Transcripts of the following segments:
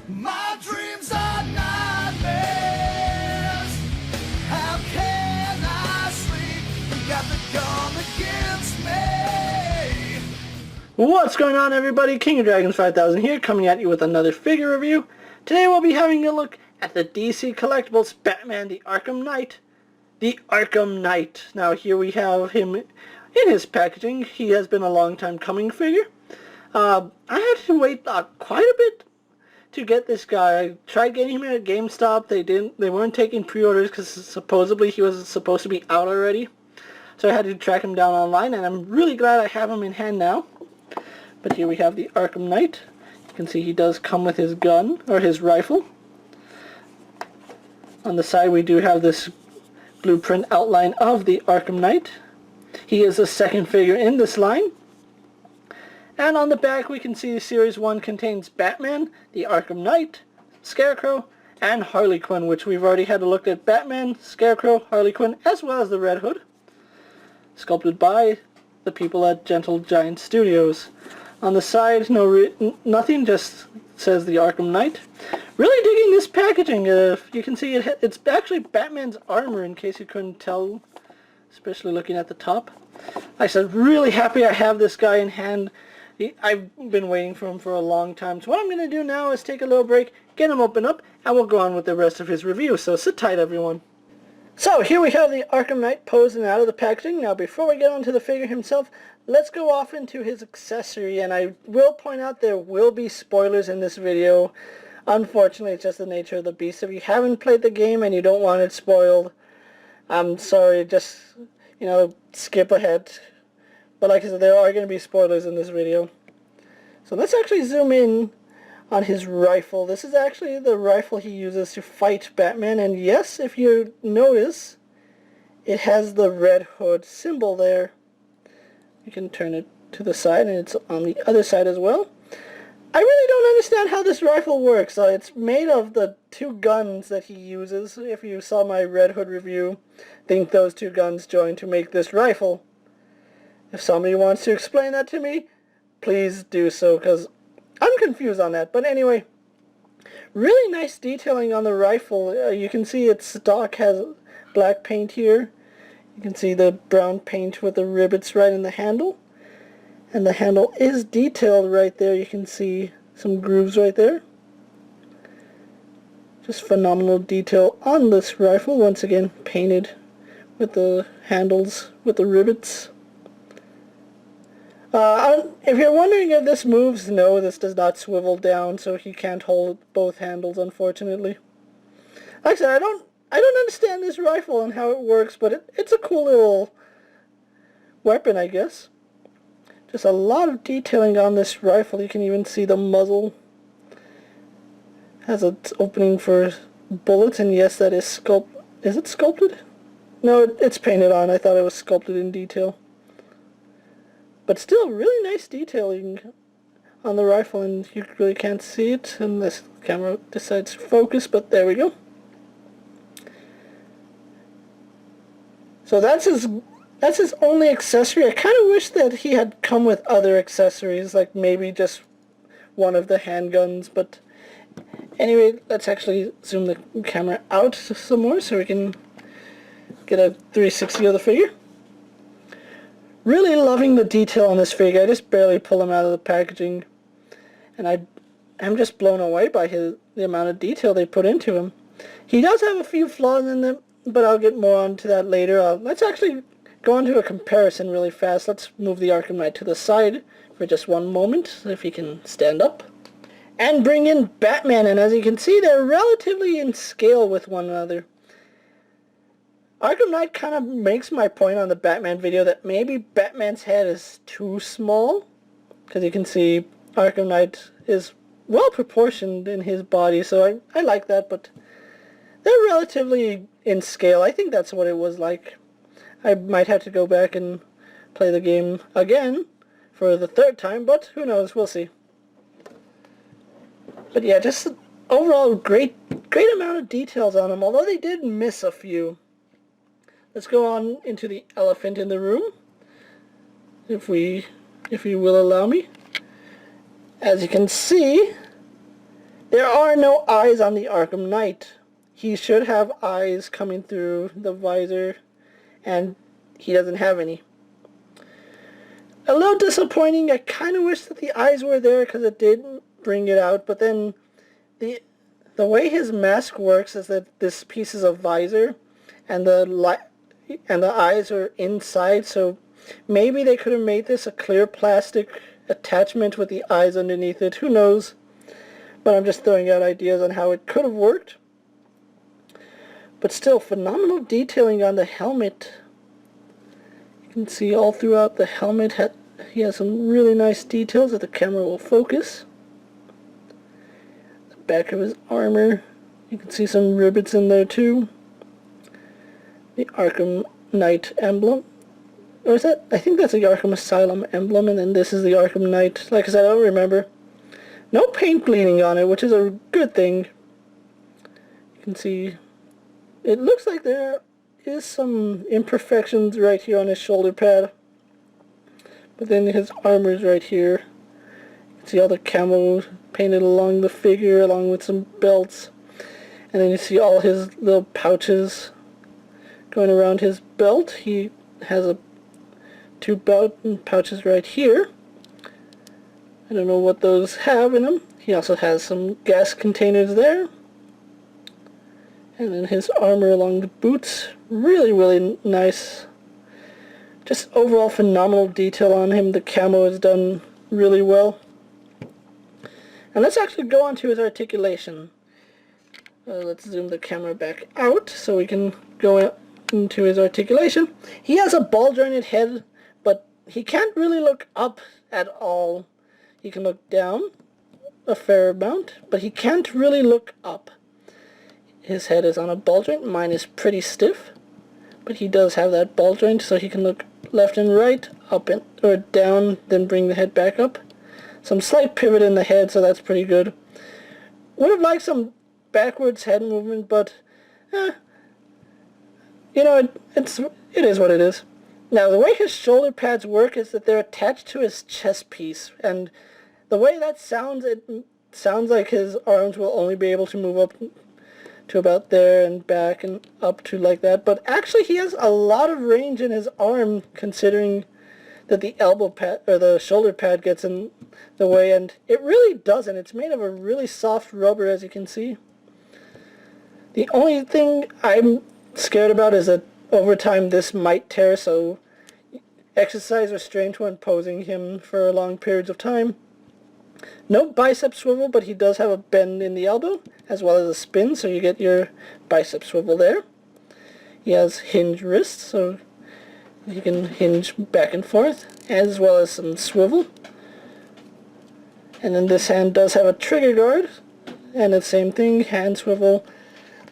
My dreams are nightmares. How can I sleep? You got the gun against me. What's going on, everybody? King of Dragons 5000 here, coming at you with another figure review. Today we'll be having a look at the DC Collectibles Batman the Arkham Knight. The Arkham Knight. Now here we have him in his packaging. He has been a long time coming figure. I had to wait quite a bit to get this guy. I tried getting him at GameStop. They weren't taking pre-orders because supposedly he was supposed to be out already. So I had to track him down online, and I'm really glad I have him in hand now. But here we have the Arkham Knight. You can see he does come with his gun, or his rifle. On the side we do have this blueprint outline of the Arkham Knight. He is the second figure in this line. And on the back we can see Series 1 contains Batman, the Arkham Knight, Scarecrow, and Harley Quinn, which we've already had a look at Batman, Scarecrow, Harley Quinn, as well as the Red Hood. Sculpted by the people at Gentle Giant Studios. On the side, nothing, just says the Arkham Knight. Really digging this packaging. You can see it's actually Batman's armor, in case you couldn't tell, especially looking at the top. Like I said, really happy I have this guy in hand. I've been waiting for him for a long time. So what I'm going to do now is take a little break, get him opened up, and we'll go on with the rest of his review. So sit tight, everyone. So here we have the Arkham Knight posing out of the packaging. Now before we get on to the figure himself, let's go off into his accessory. And I will point out there will be spoilers in this video. Unfortunately, it's just the nature of the beast. If you haven't played the game and you don't want it spoiled, I'm sorry, just, skip ahead. But like I said, there are going to be spoilers in this video. So let's actually zoom in on his rifle. This is actually the rifle he uses to fight Batman. And yes, if you notice, it has the Red Hood symbol there. You can turn it to the side, and it's on the other side as well. I really don't understand how this rifle works. It's made of the two guns that he uses. If you saw my Red Hood review, I think those two guns joined to make this rifle. If somebody wants to explain that to me, please do so, because I'm confused on that. But anyway, really nice detailing on the rifle. You can see its stock has black paint here. You can see the brown paint with the rivets right in the handle. And the handle is detailed right there. You can see some grooves right there. Just phenomenal detail on this rifle. Once again, painted with the handles, with the rivets. If you're wondering if this moves, no, this does not swivel down, so he can't hold both handles, unfortunately. Like I said, I don't understand this rifle and how it works, but it's a cool little weapon, I guess. Just a lot of detailing on this rifle. You can even see the muzzle has its opening for bullets, and yes, that is Is it sculpted? No, it's painted on. I thought it was sculpted in detail. But still, really nice detailing on the rifle, and you really can't see it unless the camera decides to focus, but there we go. So that's his only accessory. I kind of wish that he had come with other accessories, like maybe just one of the handguns, but anyway, let's actually zoom the camera out some more so we can get a 360 of the figure. Really loving the detail on this figure. I just barely pull him out of the packaging, and I'm just blown away by the amount of detail they put into him. He does have a few flaws in them, but I'll get more onto that later. Let's actually go on to a comparison really fast. Let's move the Arkham Knight to the side for just one moment, if he can stand up. And bring in Batman, and as you can see, they're relatively in scale with one another. Arkham Knight kind of makes my point on the Batman video that maybe Batman's head is too small, because you can see Arkham Knight is well proportioned in his body, so I like that, but they're relatively in scale. I think that's what it was like. I might have to go back and play the game again for the third time, but who knows, we'll see. But yeah, just overall great amount of details on them, although they did miss a few. Let's go on into the elephant in the room, if you will allow me. As you can see, There are no eyes on the Arkham Knight. He should have eyes coming through the visor, and he doesn't have any. A little disappointing. I kind of wish that the eyes were there because it did bring it out, but then the way his mask works is that this piece is a visor, and the eyes are inside, so maybe they could have made this a clear plastic attachment with the eyes underneath it. Who knows? But I'm just throwing out ideas on how it could have worked. But still, phenomenal detailing on the helmet. You can see all throughout the helmet, he has some really nice details that the camera will focus. The back of his armor, you can see some rivets in there too. The Arkham Knight emblem. Or is that? I think that's the Arkham Asylum emblem, and then this is the Arkham Knight. Like I said, I don't remember. No paint bleeding on it, which is a good thing. You can see, it looks like there is some imperfections right here on his shoulder pad. But then his armor is right here. You can see all the camo painted along the figure, along with some belts. And then you see all his little pouches going around his belt. He has two belt pouches right here. I don't know what those have in them. He also has some gas containers there. And then his armor along the boots. Really, really nice. Just overall phenomenal detail on him. The camo is done really well. And let's actually go on to his articulation. Let's zoom the camera back out so we can go into his articulation. He has a ball-jointed head, but he can't really look up at all. He can look down a fair amount, but he can't really look up. His head is on a ball joint. Mine is pretty stiff, but he does have that ball joint, so he can look left and right, up and or down, then bring the head back up. Some slight pivot in the head, so that's pretty good. Would have liked some backwards head movement, but you know, it is what it is. Now, the way his shoulder pads work is that they're attached to his chest piece, and the way that sounds, it sounds like his arms will only be able to move up to about there and back and up to like that, but actually he has a lot of range in his arm, considering that the elbow pad or the shoulder pad gets in the way, and it really doesn't. It's made of a really soft rubber, as you can see. The only thing I'm scared about is that over time this might tear, so exercise restraint when posing him for long periods of time. No bicep swivel, but he does have a bend in the elbow, as well as a spin, so you get your bicep swivel there. He has hinge wrists, so you can hinge back and forth, as well as some swivel. And then this hand does have a trigger guard, and the same thing, hand swivel.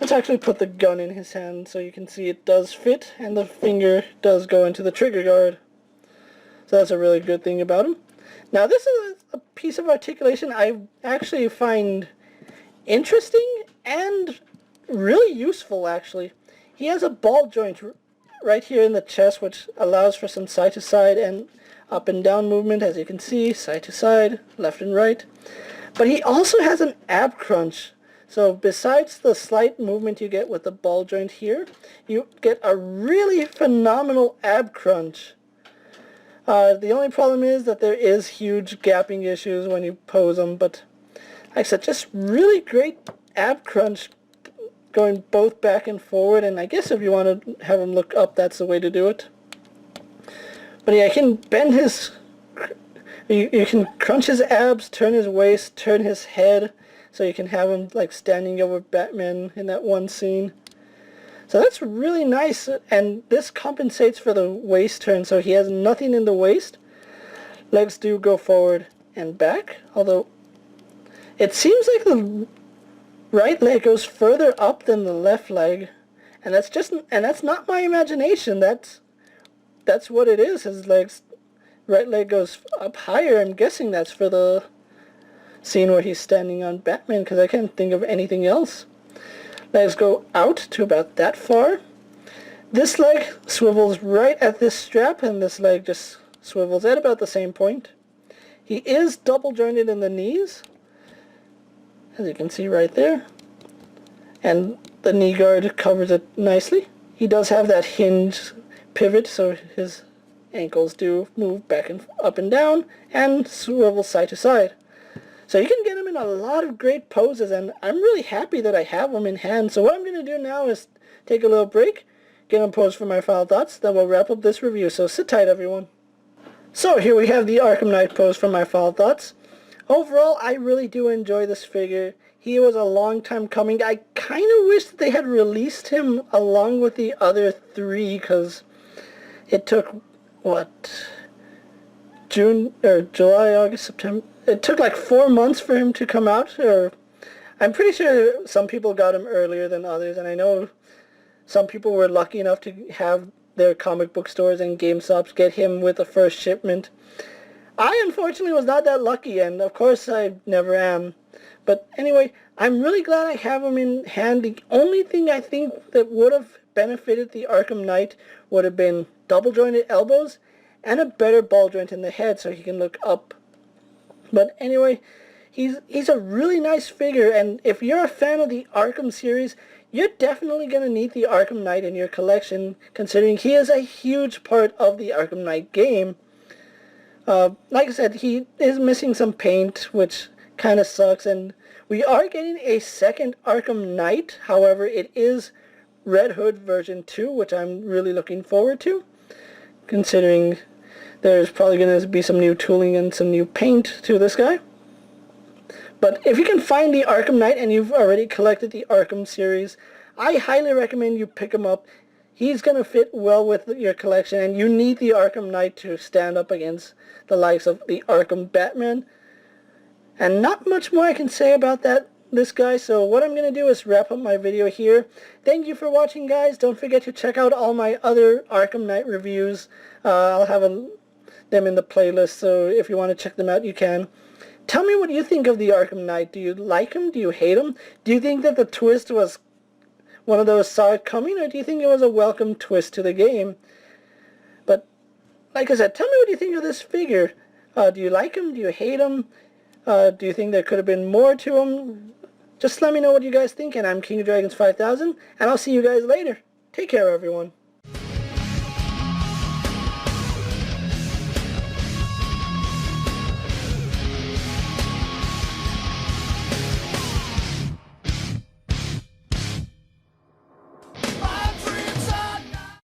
Let's actually put the gun in his hand so you can see it does fit, and the finger does go into the trigger guard. So that's a really good thing about him. Now this is a piece of articulation I actually find interesting and really useful, actually. He has a ball joint right here in the chest, which allows for some side to side and up and down movement, as you can see, side to side, left and right. But he also has an ab crunch. So besides the slight movement you get with the ball joint here, you get a really phenomenal ab crunch. The only problem is that there is huge gapping issues when you pose them, but like I said, just really great ab crunch going both back and forward, and I guess if you want to have him look up, that's the way to do it. But yeah, you can bend his, you can crunch his abs, turn his waist, turn his head, so you can have him like standing over Batman in that one scene. So that's really nice, and this compensates for the waist turn, so he has nothing in the waist. Legs do go forward and back, although it seems like the right leg goes further up than the left leg, and that's not my imagination. That's what it is. His right leg goes up higher. I'm guessing that's for the scene where he's standing on Batman, because I can't think of anything else. Legs go out to about that far. This leg swivels right at this strap, and this leg just swivels at about the same point. He is double jointed in the knees, as you can see right there. And the knee guard covers it nicely. He does have that hinge pivot, so his ankles do move back and up and down and swivel side to side. So you can get him in a lot of great poses, and I'm really happy that I have him in hand. So what I'm going to do now is take a little break, get him posed for my final thoughts, then we'll wrap up this review. So sit tight, everyone. So here we have the Arkham Knight pose for my final thoughts. Overall, I really do enjoy this figure. He was a long time coming. I kind of wish that they had released him along with the other three, because it took, what, June, or July, August, September. It took like 4 months for him to come out, or I'm pretty sure some people got him earlier than others, and I know some people were lucky enough to have their comic book stores and GameStops get him with the first shipment. I unfortunately was not that lucky, and of course I never am. But anyway, I'm really glad I have him in hand. The only thing I think that would have benefited the Arkham Knight would have been double jointed elbows and a better ball joint in the head so he can look up. But anyway, he's a really nice figure, and if you're a fan of the Arkham series, you're definitely going to need the Arkham Knight in your collection, considering he is a huge part of the Arkham Knight game. Like I said, he is missing some paint, which kind of sucks, and we are getting a second Arkham Knight. However, it is Red Hood version 2, which I'm really looking forward to, considering there's probably going to be some new tooling and some new paint to this guy. But if you can find the Arkham Knight and you've already collected the Arkham series, I highly recommend you pick him up. He's going to fit well with your collection, and you need the Arkham Knight to stand up against the likes of the Arkham Batman. And not much more I can say about this guy, so what I'm going to do is wrap up my video here. Thank you for watching, guys. Don't forget to check out all my other Arkham Knight reviews. I'll have them in the playlist, so if you want to check them out, you can. Tell me what you think of the Arkham Knight. Do you like him? Do you hate him? Do you think that the twist was one of those saw it coming, or do you think it was a welcome twist to the game? But, like I said, tell me what you think of this figure. Do you like him? Do you hate him? Do you think there could have been more to him? Just let me know what you guys think, and I'm King of Dragons 5000, and I'll see you guys later. Take care, everyone.